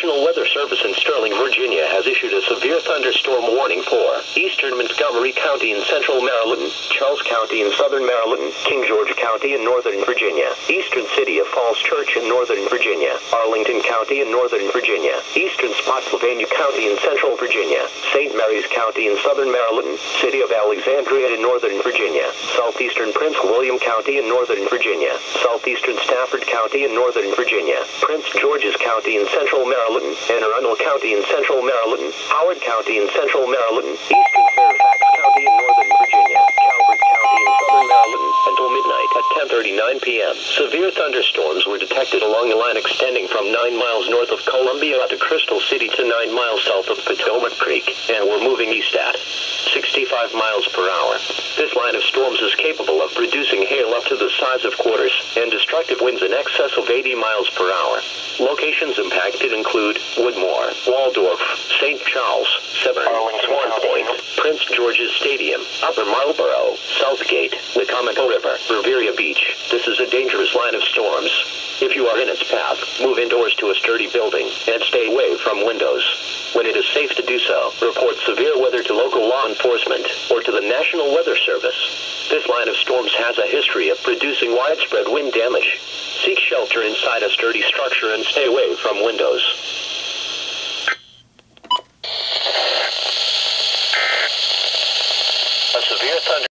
National Weather Service in Sterling, Virginia has issued a severe thunderstorm warning for eastern Montgomery County in central Maryland, Charles County in southern Maryland, King George County in northern Virginia, eastern city of Falls Church in northern Virginia, Arlington County in northern Virginia, eastern Spotsylvania County in central Virginia, St. Mary's County in southern Maryland, city of Alexandria in northern Virginia, southeastern Prince William County in northern Virginia, southeastern Stafford County in northern Virginia, Prince George's County in central Maryland, and Arundel County in central Maryland, Howard County in central Maryland, eastern Fairfax County in northern Virginia, Calvert County in southern Maryland, until midnight at 10:39 p.m. Severe thunderstorms were detected along the line extending from 9 miles north of Columbia to Crystal City to 9 miles south of Potomac Creek, and were moving east at 65 miles per hour. This line of storms is capable of producing hail up to the size of quarters and destructive winds in excess of 80 miles per hour. Locations impacted include Woodmore, Waldorf, St. Charles, Severn, Swan Point, Prince George's Stadium, Upper Marlborough, Southgate, Wicomico River, Riviera Beach. This is a dangerous line of storms. If you are in its path, move indoors to a sturdy building and stay away from windows. When it is safe to do so, report severe weather to local law enforcement or to the National Weather Service. This line of storms has a history of producing widespread wind damage. Seek shelter inside a sturdy structure and stay away from windows.